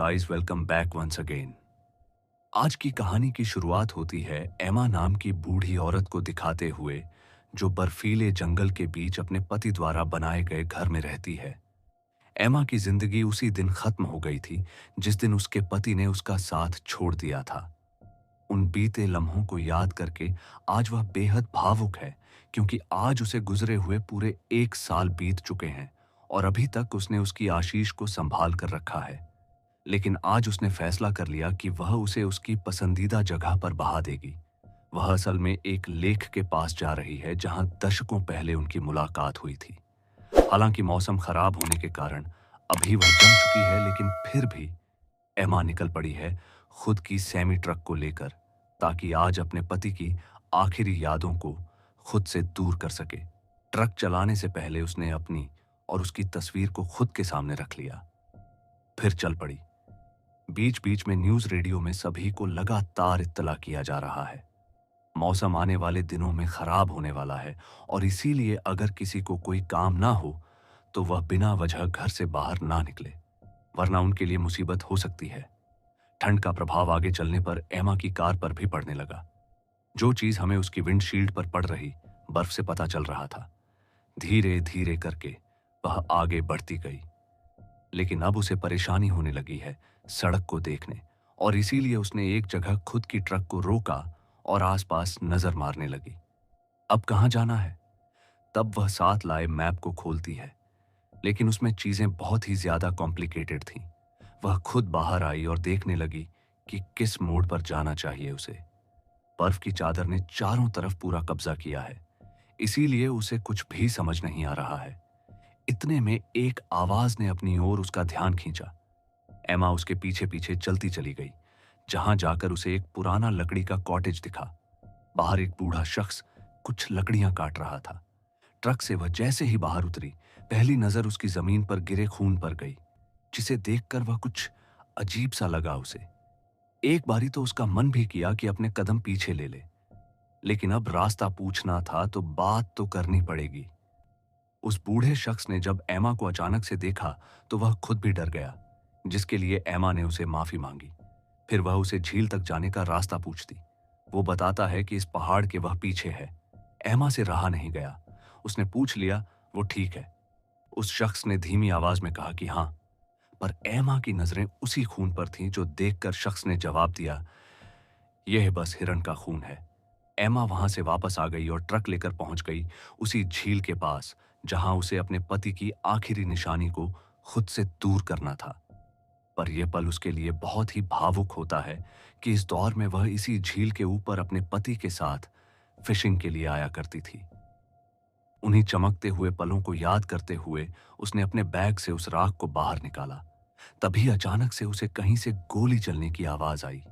Guys, welcome back once again. आज की कहानी की शुरुआत होती है एमा नाम की बूढ़ी औरत को दिखाते हुए, जो बर्फीले जंगल के बीच अपने पति द्वारा बनाए गए घर में रहती है। एमा की जिंदगी उसी दिन खत्म हो गई थी जिस दिन उसके पति ने उसका साथ छोड़ दिया था। उन बीते लम्हों को याद करके आज वह बेहद भावुक है, क्योंकि आज उसे गुजरे हुए पूरे 1 साल बीत चुके हैं और अभी तक उसने उसकी आशीष को संभाल कर रखा है। लेकिन आज उसने फैसला कर लिया कि वह उसे उसकी पसंदीदा जगह पर बहा देगी। वह असल में एक लेक के पास जा रही है जहां दशकों पहले उनकी मुलाकात हुई थी। हालांकि मौसम खराब होने के कारण अभी वह जम चुकी है, लेकिन फिर भी एमा निकल पड़ी है खुद की सेमी ट्रक को लेकर, ताकि आज अपने पति की आखिरी यादों को खुद से दूर कर सके। ट्रक चलाने से पहले उसने अपनी और उसकी तस्वीर को खुद के सामने रख लिया, फिर चल पड़ी। बीच बीच में न्यूज रेडियो में सभी को लगातार इत्तला किया जा रहा है। मौसम आने वाले दिनों में खराब होने वाला है और इसीलिए अगर किसी को कोई काम ना हो तो वह बिना वजह घर से बाहर ना निकले, वरना उनके लिए मुसीबत हो सकती है। ठंड का प्रभाव आगे चलने पर एमा की कार पर भी पड़ने लगा। जो चीज हमें उसकी विंडशील्ड पर पड़ रही बर्फ से पता चल रहा था। धीरे धीरे करके वह आगे बढ़ती गई, लेकिन अब उसे परेशानी होने लगी है सड़क को देखने, और इसीलिए उसने एक जगह खुद की ट्रक को रोका और आसपास नजर मारने लगी। अब कहां जाना है? तब वह साथ लाए मैप को खोलती है, लेकिन उसमें चीजें बहुत ही ज्यादा कॉम्प्लिकेटेड थीं। वह खुद बाहर आई और देखने लगी कि किस मोड़ पर जाना चाहिए उसे। बर्फ की चादर ने चारों तरफ पूरा कब्जा किया है, इसीलिए उसे कुछ भी समझ नहीं आ रहा है। इतने में एक आवाज ने अपनी ओर उसका ध्यान खींचा। एमा उसके पीछे पीछे चलती चली गई, जहां जाकर उसे एक पुराना लकड़ी का कॉटेज दिखा। बाहर एक बूढ़ा शख्स कुछ लकड़ियां काट रहा था। ट्रक से वह जैसे ही बाहर उतरी, पहली नजर उसकी जमीन पर गिरे खून पर गई, जिसे देखकर वह कुछ अजीब सा लगा उसे। एक बारी तो उसका मन भी किया कि अपने कदम पीछे ले ले, लेकिन अब रास्ता पूछना था तो बात तो करनी पड़ेगी। उस बूढ़े शख्स ने जब एमा को अचानक से देखा तो वह खुद भी डर गया, जिसके लिए एमा ने उसे माफी मांगी। फिर वह उसे झील तक जाने का रास्ता पूछती। वो बताता है कि इस पहाड़ के वह पीछे है। एमा से रहा नहीं गया, उसने पूछ लिया, वो ठीक है? उस शख्स ने धीमी आवाज में कहा कि हाँ, पर एमा की नजरें उसी खून पर थीं जो देखकर शख्स ने जवाब दिया, यह बस हिरण का खून है। एमा वहां से वापस आ गई और ट्रक लेकर पहुंच गई उसी झील के पास, जहां उसे अपने पति की आखिरी निशानी को खुद से दूर करना था। पर यह पल उसके लिए बहुत ही भावुक होता है कि इस दौर में वह इसी झील के ऊपर अपने पति के साथ फिशिंग के लिए आया करती थी। उन्हीं चमकते हुए पलों को याद करते हुए उसने अपने बैग से उस राख को बाहर निकाला। तभी अचानक से उसे कहीं से गोली चलने की आवाज आई,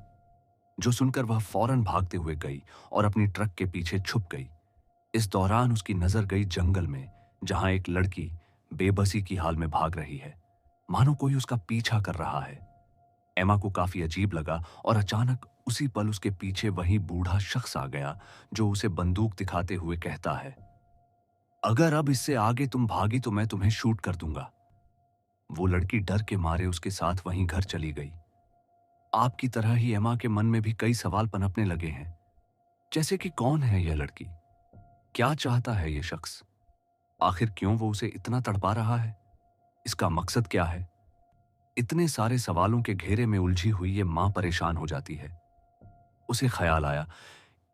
जो सुनकर वह फौरन भागते हुए गई और अपनी ट्रक के पीछे छुप गई। इस दौरान उसकी नजर गई जंगल में, जहां एक लड़की बेबसी की हाल में भाग रही है, मानो कोई उसका पीछा कर रहा है। एमा को काफी अजीब लगा और अचानक उसी पल उसके पीछे वही बूढ़ा शख्स आ गया, जो उसे बंदूक दिखाते हुए कहता है, अगर अब इससे आगे तुम भागी तो मैं तुम्हें शूट कर दूंगा। वो लड़की डर के मारे उसके साथ वहीं घर चली गई। आपकी तरह ही एमा के मन में भी कई सवाल पनपने लगे हैं, जैसे कि कौन है यह लड़की, क्या चाहता है यह शख्स, आखिर क्यों वो उसे इतना तड़पा रहा है, इसका मकसद क्या है। इतने सारे सवालों के घेरे में उलझी हुई ये मां परेशान हो जाती है। उसे ख्याल आया,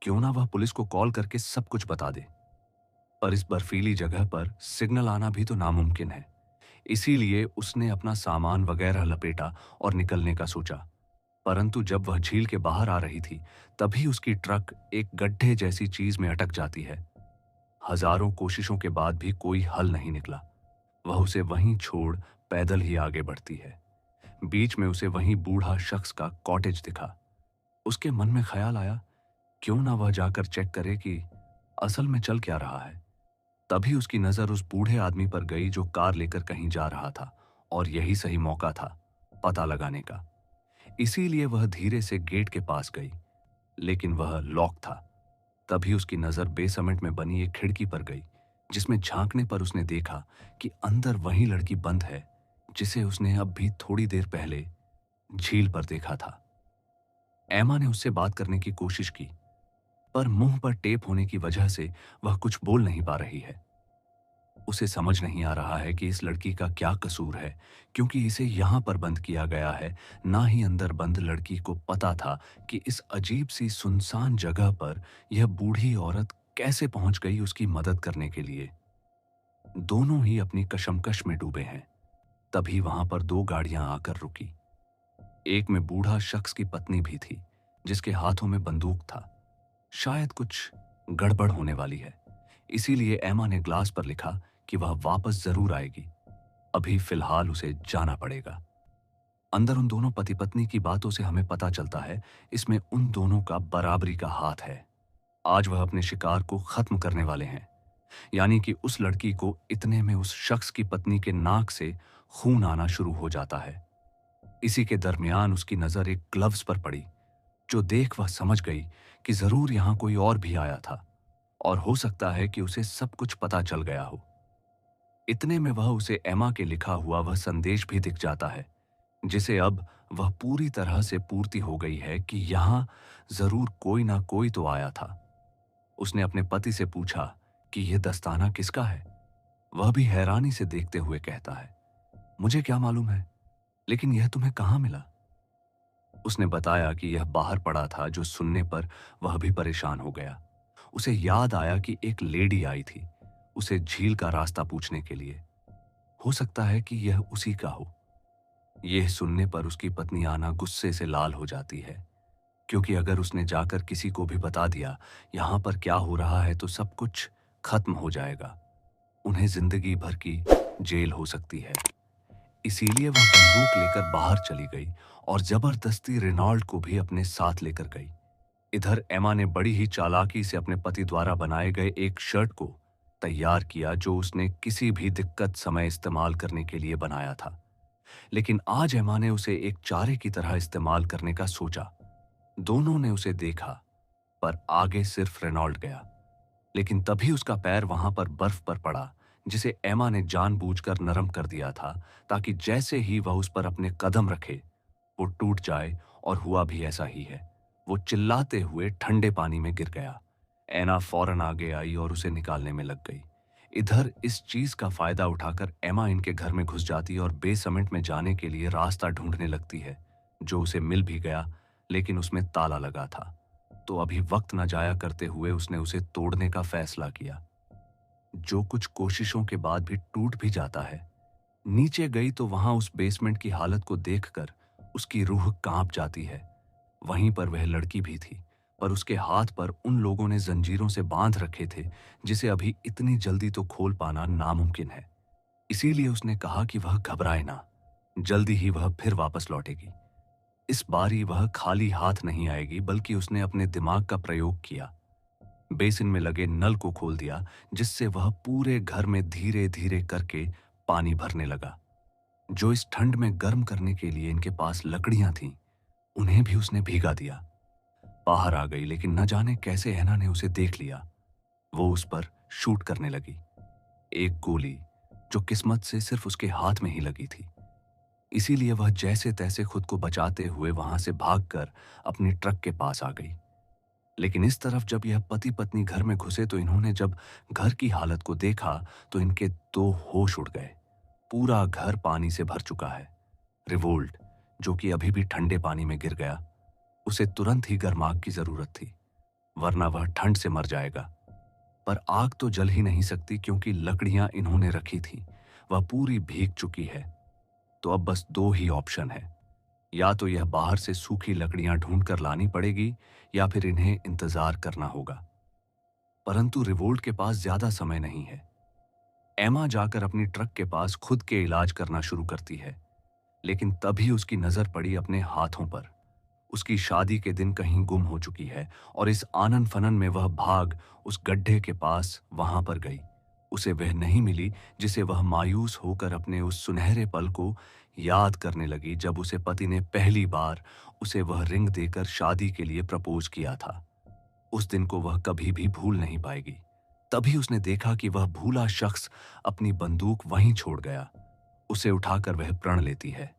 क्यों ना वह पुलिस को कॉल करके सब कुछ बता दे। पर इस बर्फीली जगह पर सिग्नल आना भी तो नामुमकिन है। इसीलिए उसने अपना सामान वगैरह लपेटा और निकलने का सोचा। परंतु जब वह झील के बाहर आ रही थी, तभी उसकी ट्रक एक गड्ढे जैसी चीज में अटक जाती है। हजारों कोशिशों के बाद भी कोई हल नहीं निकला। वह उसे वहीं छोड़ पैदल ही आगे बढ़ती है। बीच में उसे वहीं बूढ़ा शख्स का कॉटेज दिखा। उसके मन में ख्याल आया, क्यों ना वह जाकर चेक करे कि असल में चल क्या रहा है। तभी उसकी नजर उस बूढ़े आदमी पर गई जो कार लेकर कहीं जा रहा था, और यही सही मौका था पता लगाने का। इसीलिए वह धीरे से गेट के पास गई, लेकिन वह लॉक था। तभी उसकी नजर बेसमेंट में बनी एक खिड़की पर गई, जिसमें झांकने पर उसने देखा कि अंदर वही लड़की बंद है, जिसे उसने अब भी थोड़ी देर पहले झील पर देखा था। एमा ने उससे बात करने की कोशिश की, पर मुंह पर टेप होने की वजह से वह कुछ बोल नहीं पा रही है। उसे समझ नहीं आ रहा है कि इस लड़की का क्या कसूर है, क्योंकि इसे यहां पर बंद किया गया है। ना ही अंदर बंद लड़की को पता था कि इस अजीब सी सुनसान जगह पर यह बूढ़ी औरत कैसे पहुंच गई उसकी मदद करने के लिए। दोनों ही अपनी कशमकश में डूबे हैं। तभी वहां पर दो गाड़ियां आकर रुकी। एक में बूढ़ा शख्स की पत्नी भी थी, जिसके हाथों में बंदूक था। शायद कुछ गड़बड़ होने वाली है, इसीलिए एमा ने ग्लास पर लिखा कि वह वापस जरूर आएगी। अभी फिलहाल उसे जाना पड़ेगा। अंदर उन दोनों पति पत्नी की बातों से हमें पता चलता है, इसमें उन दोनों का बराबरी का हाथ है। आज वह अपने शिकार को खत्म करने वाले हैं। यानी कि उस लड़की को इतने में उस शख्स की पत्नी के नाक से खून आना शुरू हो जाता है। इसी के दरमियान उसकी नजर एक ग्लव्स पर पड़ी, जो देख वह समझ गई कि जरूर यहां कोई और भी आया था, और हो सकता है कि उसे सब कुछ पता चल गया हो। इतने में वह उसे एमा के लिखा हुआ वह संदेश भी दिख जाता है, जिसे अब वह पूरी तरह से पूर्ति हो गई है कि यहां जरूर कोई ना कोई तो आया था। उसने अपने पति से पूछा कि यह दस्ताना किसका है। वह भी हैरानी से देखते हुए कहता है, मुझे क्या मालूम है, लेकिन यह तुम्हें कहां मिला? उसने बताया कि यह बाहर पड़ा था, जो सुनने पर वह भी परेशान हो गया। उसे याद आया कि एक लेडी आई थी उसे झील का रास्ता पूछने के लिए। हो सकता है कि यह उसी का हो। यह सुनने पर उसकी पत्नी आना गुस्से से लाल हो जाती है, क्योंकि अगर उसने जाकर किसी को भी बता दिया यहां पर क्या हो रहा है तो सब कुछ खत्म हो जाएगा। उन्हें जिंदगी भर की जेल हो सकती है। इसीलिए वह बंदूक लेकर बाहर चली गई और जबरदस्ती रेनॉल्ड को भी अपने साथ लेकर गई। इधर एमा ने बड़ी ही चालाकी से अपने पति द्वारा बनाए गए एक शर्ट को तैयार किया, जो उसने किसी भी दिक्कत समय इस्तेमाल करने के लिए बनाया था। लेकिन आज एमा ने उसे एक चारे की तरह इस्तेमाल करने का सोचा। दोनों ने उसे देखा, पर आगे सिर्फ रेनॉल्ड गया। लेकिन तभी उसका पैर वहां पर बर्फ पर पड़ा, जिसे एमा ने जानबूझकर नरम कर दिया था, ताकि जैसे ही वह उस पर अपने कदम रखे वो टूट जाए। और हुआ भी ऐसा ही है। वो चिल्लाते हुए ठंडे पानी में गिर गया। एना फौरन आगे आई और उसे निकालने में लग गई। इधर इस चीज का फायदा उठाकर एमा इनके घर में घुस जाती और बेसमेंट में जाने के लिए रास्ता ढूंढने लगती है, जो उसे मिल भी गया, लेकिन उसमें ताला लगा था। तो अभी वक्त न जाया करते हुए उसने उसे तोड़ने का फैसला किया, जो कुछ कोशिशों के बाद भी टूट भी जाता है। नीचे गई तो वहां उस बेसमेंट की हालत को देखकर उसकी रूह कांप जाती है। वहीं पर वह लड़की भी थी, पर उसके हाथ पर उन लोगों ने जंजीरों से बांध रखे थे, जिसे अभी इतनी जल्दी तो खोल पाना नामुमकिन है। इसीलिए उसने कहा कि वह घबराए ना, जल्दी ही वह फिर वापस लौटेगी। इस बारी वह खाली हाथ नहीं आएगी, बल्कि उसने अपने दिमाग का प्रयोग किया। बेसिन में लगे नल को खोल दिया, जिससे वह पूरे घर में धीरे धीरे करके पानी भरने लगा। जो इस ठंड में गर्म करने के लिए इनके पास लकड़ियां थीं, उन्हें भी उसने भीगा दिया। बाहर आ गई, लेकिन न जाने कैसे ऐना ने उसे देख लिया। वो उस पर शूट करने लगी, एक गोली जो किस्मत से सिर्फ उसके हाथ में ही लगी थी। इसीलिए वह जैसे तैसे खुद को बचाते हुए वहां से भागकर अपनी ट्रक के पास आ गई। लेकिन इस तरफ जब यह पति पत्नी घर में घुसे तो इन्होंने जब घर की हालत को देखा तो इनके दो होश उड़ गए। पूरा घर पानी से भर चुका है। रिवोल्ट, जो कि अभी भी ठंडे पानी में गिर गया, उसे तुरंत ही गर्म आग की जरूरत थी, वरना वह ठंड से मर जाएगा। पर आग तो जल ही नहीं सकती, क्योंकि लकड़ियां इन्होंने रखी थी वह पूरी भीग चुकी है। तो अब बस दो ही ऑप्शन है, या तो यह बाहर से सूखी लकड़ियां ढूंढ कर लानी पड़ेगी, या फिर इन्हें इंतजार करना होगा। परंतु रिवोल्ट के पास ज्यादा समय नहीं है। एमा जाकर अपनी ट्रक के पास खुद के इलाज करना शुरू करती है, लेकिन तभी उसकी नजर पड़ी अपने हाथों पर। उसकी शादी के दिन कहीं गुम हो चुकी है, और इस आनन फनन में वह भाग उस गड्ढे के पास वहां पर गई। उसे वह नहीं मिली जिसे वह मायूस होकर अपने उस सुनहरे पल को याद करने लगी, जब उसे पति ने पहली बार उसे वह रिंग देकर शादी के लिए प्रपोज किया था। उस दिन को वह कभी भी भूल नहीं पाएगी। तभी उसने देखा कि वह भूला शख्स अपनी बंदूक वहीं छोड़ गया। उसे उठाकर वह प्रण लेती है,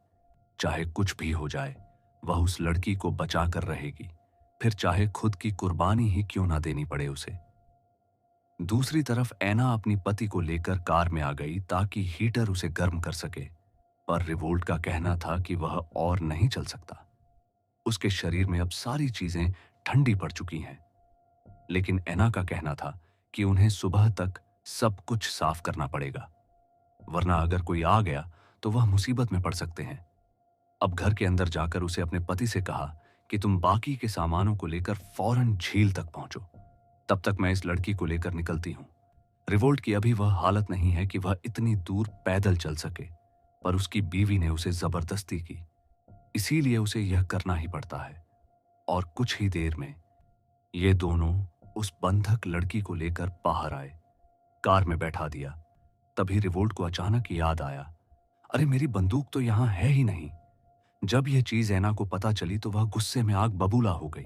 चाहे कुछ भी हो जाए, वह उस लड़की को बचा कर रहेगी, फिर चाहे खुद की कुर्बानी ही क्यों ना देनी पड़े उसे। दूसरी तरफ ऐना अपनी पति को लेकर कार में आ गई ताकि हीटर उसे गर्म कर सके, पर रिवोल्ट का कहना था कि वह और नहीं चल सकता। उसके शरीर में अब सारी चीजें ठंडी पड़ चुकी हैं। लेकिन ऐना का कहना था कि उन्हें सुबह तक सब कुछ साफ करना पड़ेगा, वरना अगर कोई आ गया तो वह मुसीबत में पड़ सकते हैं। अब घर के अंदर जाकर उसे अपने पति से कहा कि तुम बाकी के सामानों को लेकर फौरन झील तक पहुंचो, तब तक मैं इस लड़की को लेकर निकलती हूं। रिवोल्ट की अभी वह हालत नहीं है कि वह इतनी दूर पैदल चल सके, पर उसकी बीवी ने उसे जबरदस्ती की, इसीलिए उसे यह करना ही पड़ता है। और कुछ ही देर में ये दोनों उस बंधक लड़की को लेकर बाहर आए, कार में बैठा दिया। तभी रिवोल्ट को अचानक याद आया, अरे मेरी बंदूक तो यहां है ही नहीं। जब यह चीज ऐना को पता चली तो वह गुस्से में आग बबूला हो गई।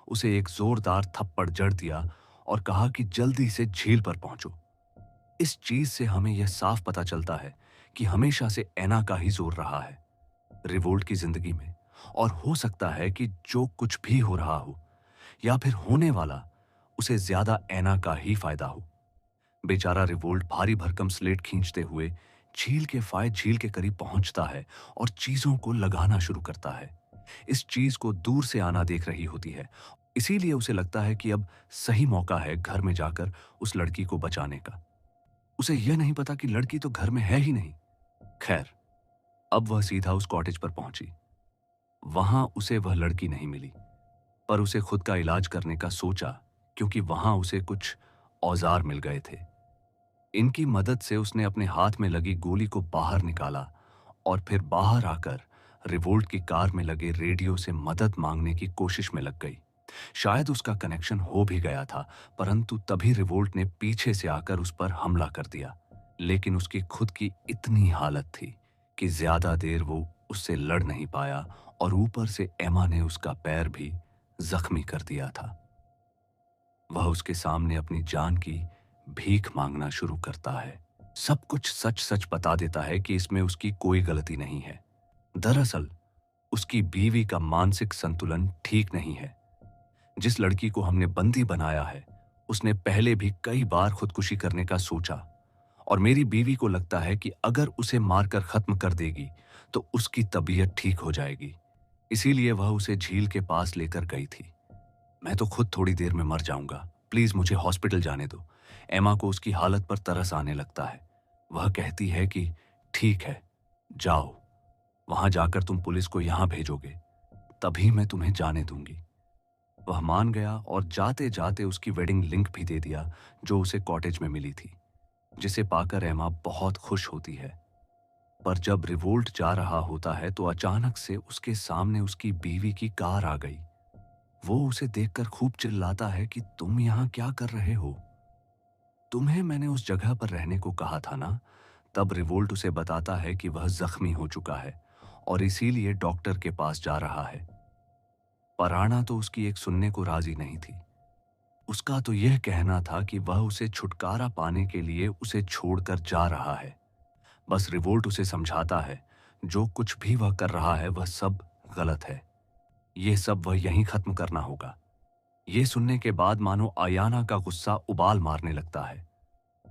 उसे एक जोरदार थप्पड़ जड़ दिया और कहा कि जल्दी से झील पर पहुंचो। इस चीज से हमें यह साफ पता चलता है कि हमेशा से ऐना का ही जोर रहा है रिवोल्ट की जिंदगी में, और हो सकता है कि जो कुछ भी हो रहा हो या फिर होने वाला, उसे ज्यादा ऐना का ही फायदा हो। बेचारा रिवोल्ट भारी भरकम स्लेट खींचते हुए झील के करीब पहुंचता है और चीजों को लगाना शुरू करता है। इस चीज को दूर से आना देख रही होती है, इसीलिए उसे लगता है कि अब सही मौका है घर में जाकर उस लड़की को बचाने का। उसे यह नहीं पता कि लड़की तो घर में है ही नहीं। खैर, अब वह सीधा उस कॉटेज पर पहुंची। वहां उसे वह लड़की नहीं मिली, पर उसे खुद का इलाज करने का सोचा, क्योंकि वहां उसे कुछ औजार मिल गए थे। इनकी मदद से उसने अपने हाथ में लगी गोली को बाहर निकाला और फिर बाहर आकर रिवोल्ट की कार में लगे रेडियो से मदद मांगने की कोशिश में लग गई। शायद उसका कनेक्शन हो भी गया था, परंतु तभी रिवोल्ट ने पीछे से आकर उस पर हमला कर दिया। लेकिन उसकी खुद की इतनी हालत थी कि ज्यादा देर वो उससे लड़ नहीं पाया, और ऊपर से एमा ने उसका पैर भी जख्मी कर दिया था। वह उसके सामने अपनी जान की भीख मांगना शुरू करता है। सब कुछ सच सच बता देता है कि इसमें उसकी कोई गलती नहीं है। दरअसल उसकी बीवी का मानसिक संतुलन ठीक नहीं है। जिस लड़की को हमने बंदी बनाया है, उसने पहले भी कई बार खुदकुशी करने का सोचा, और मेरी बीवी को लगता है कि अगर उसे मारकर खत्म कर देगी तो उसकी तबीयत ठीक हो जाएगी। इसीलिए वह उसे झील के पास लेकर गई थी। मैं तो खुद थोड़ी देर में मर जाऊंगा, प्लीज मुझे हॉस्पिटल जाने दो। एमा को उसकी हालत पर तरस आने लगता है। वह कहती है कि ठीक है, जाओ, वहां जाकर तुम पुलिस को यहां भेजोगे, तभी मैं तुम्हें जाने दूंगी। वह मान गया और जाते जाते उसकी वेडिंग लिंक भी दे दिया, जो उसे कॉटेज में मिली थी, जिसे पाकर एमा बहुत खुश होती है। पर जब रिवोल्ट जा रहा होता है तो अचानक से उसके सामने उसकी बीवी की कार आ गई। वो उसे देखकर खूब चिल्लाता है कि तुम यहां क्या कर रहे हो? तुम्हें मैंने उस जगह पर रहने को कहा था ना। तब रिवोल्ट उसे बताता है कि वह जख्मी हो चुका है और इसीलिए डॉक्टर के पास जा रहा है। पराणा तो उसकी एक सुनने को राजी नहीं थी। उसका तो यह कहना था कि वह उसे छुटकारा पाने के लिए उसे छोड़कर जा रहा है। बस रिवोल्ट उसे समझाता है, जो कुछ भी वह कर रहा है वह सब गलत है। यह सब वह यहीं खत्म करना होगा। यह सुनने के बाद मानो आयाना का गुस्सा उबाल मारने लगता है।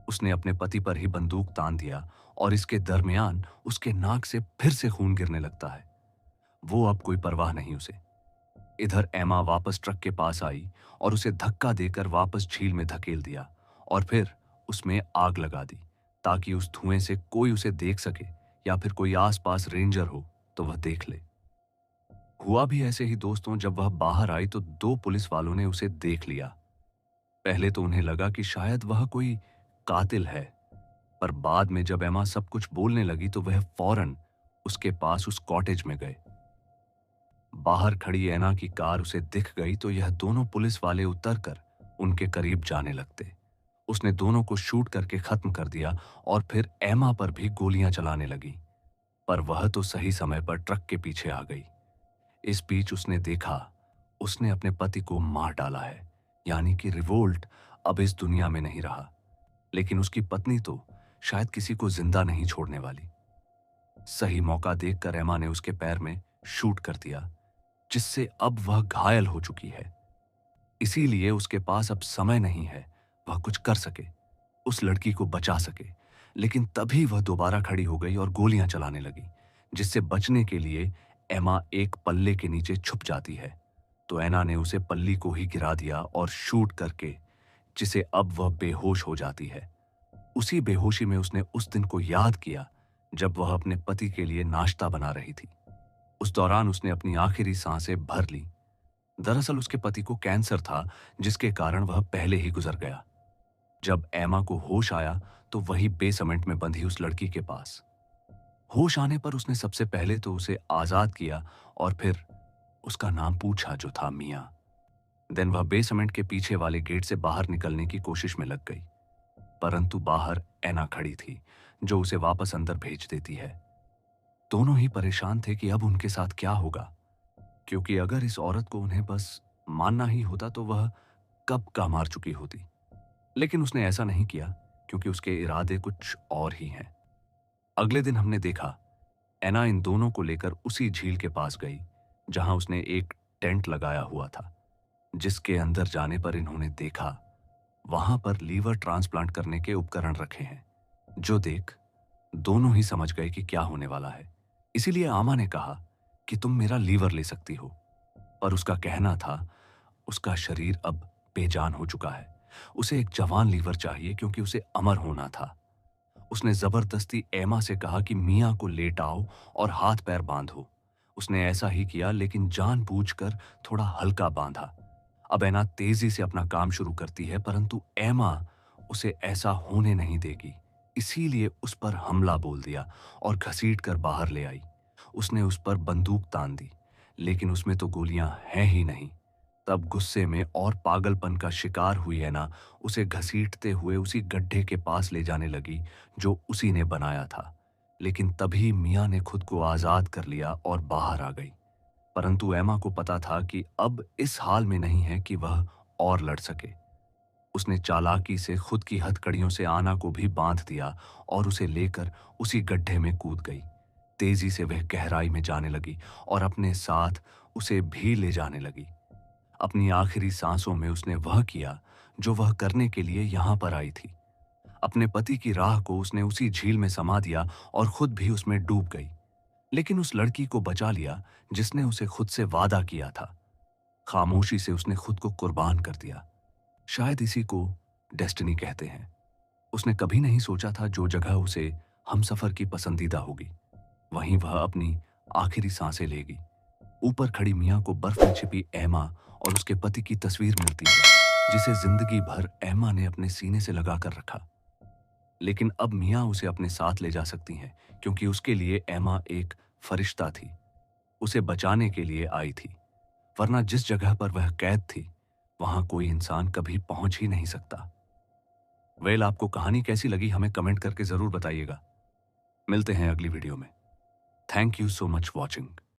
उसने अपने पति पर ही बंदूक तान दिया और इसके दरमियान उसके नाक से फिर से खून गिरने लगता है। वो अब कोई परवाह नहीं उसे। इधर एमा वापस ट्रक के पास आई और उसे धक्का देकर वापस झील में धकेल दिया और फिर उसमें आग लगा दी, ताकि उस धुएं से कोई उसे देख सके, या फिर कोई आसपास रेंजर हो तो वह देख ले। हुआ भी ऐसे ही दोस्तों, जब वह बाहर आई तो दो पुलिस वालों ने उसे देख लिया। पहले तो उन्हें लगा कि शायद वह कोई कातिल है, पर बाद में जब एमा सब कुछ बोलने लगी तो वह फौरन उसके पास उस कॉटेज में गए। बाहर खड़ी ऐना की कार उसे दिख गई तो यह दोनों पुलिस वाले उतरकर उनके करीब जाने लगते। उसने दोनों को शूट करके खत्म कर दिया और फिर एमा पर भी गोलियां चलाने लगी, पर वह तो सही समय पर ट्रक के पीछे आ गई। इस बीच उसने देखा उसने अपने पति को मार डाला है, यानी कि रिवोल्ट अब इस दुनिया में नहीं रहा। लेकिन उसकी पत्नी तो शायद किसी को जिंदा नहीं छोड़ने वाली। सही मौका देखकर एमा ने उसके पैर में शूट कर दिया, जिससे अब वह घायल हो चुकी है। इसीलिए उसके पास अब समय नहीं है वह कुछ कर सके, उस लड़की को बचा सके। लेकिन तभी वह दोबारा खड़ी हो गई और गोलियां चलाने लगी, जिससे बचने के लिए एमा एक पल्ले के नीचे छुप जाती है। तो ऐना ने उसे पल्ली को ही गिरा दिया और शूट करके, जिसे अब वह बेहोश हो जाती है। उसी बेहोशी में उसने उस दिन को याद किया जब वह अपने पति के लिए नाश्ता बना रही थी। उस दौरान उसने अपनी आखिरी सांसें भर ली। दरअसल उसके पति को कैंसर था, जिसके कारण वह पहले ही गुजर गया। जब एमा को होश आया तो वही बेसमेंट में बंधी उस लड़की के पास। होश आने पर उसने सबसे पहले तो उसे आजाद किया और फिर उसका नाम पूछा, जो था मिया। देन वह बेसमेंट के पीछे वाले गेट से बाहर निकलने की कोशिश में लग गई, परंतु बाहर एना खड़ी थी, जो उसे वापस अंदर भेज देती है। दोनों ही परेशान थे कि अब उनके साथ क्या होगा, क्योंकि अगर इस औरत को उन्हें बस मानना ही होता तो वह कब का मार चुकी होती। लेकिन उसने ऐसा नहीं किया, क्योंकि उसके इरादे कुछ और ही हैं। अगले दिन हमने देखा एना इन दोनों को लेकर उसी झील के पास गई जहां उसने एक टेंट लगाया हुआ था, जिसके अंदर जाने पर इन्होंने देखा वहां पर लीवर ट्रांसप्लांट करने के उपकरण रखे हैं, जो देख दोनों ही समझ गए कि क्या होने वाला है। इसीलिए आमा ने कहा कि तुम मेरा लीवर ले सकती हो, पर उसका कहना था उसका शरीर अब बेजान हो चुका है, उसे एक जवान लीवर चाहिए, क्योंकि उसे अमर होना था। उसने जबरदस्ती एमा से कहा कि मियां को लेटाओ और हाथ पैर बांधो। उसने ऐसा ही किया, लेकिन जानबूझकर थोड़ा हल्का बांधा। अब ऐना तेजी से अपना काम शुरू करती है, परंतु एमा उसे ऐसा होने नहीं देगी। इसीलिए उस पर हमला बोल दिया और घसीट कर बाहर ले आई। उसने उस पर बंदूक तान दी, लेकिन उसमें तो गोलियां हैं ही नहीं। तब गुस्से में और पागलपन का शिकार हुई ऐना उसे घसीटते हुए उसी गड्ढे के पास ले जाने लगी जो उसी ने बनाया था। लेकिन तभी मियां ने खुद को आजाद कर लिया और बाहर आ गई। परंतु एमा को पता था कि अब इस हाल में नहीं है कि वह और लड़ सके। उसने चालाकी से खुद की हथकड़ियों से आना को भी बांध दिया और उसे लेकर उसी गड्ढे में कूद गई। तेजी से वह गहराई में जाने लगी और अपने साथ उसे भी ले जाने लगी। अपनी आखिरी सांसों में उसने वह किया जो वह करने के लिए यहां पर आई थी। अपने पति की राह को उसने उसी झील में समा दिया और खुद भी उसमें डूब गई। लेकिन उस लड़की को बचा लिया जिसने उसे खुद से वादा किया था। खामोशी से उसने खुद को कुर्बान कर दिया। शायद इसी को डेस्टिनी कहते हैं। उसने कभी नहीं सोचा था जो जगह उसे हमसफर की पसंदीदा होगी, वहीं वह अपनी आखिरी सांसें लेगी। ऊपर खड़ी मियां को बर्फ में छिपी एमा और उसके पति की तस्वीर मिलती है, जिसे जिंदगी भर एमा ने अपने सीने से लगा कर रखा। लेकिन अब मियां उसे अपने साथ ले जा सकती हैं, क्योंकि उसके लिए एमा एक फरिश्ता थी, उसे बचाने के लिए आई थी। वरना जिस जगह पर वह कैद थी वहां कोई इंसान कभी पहुंच ही नहीं सकता। वेल, आपको कहानी कैसी लगी हमें कमेंट करके जरूर बताइएगा। मिलते हैं अगली वीडियो में। Thank you so much watching.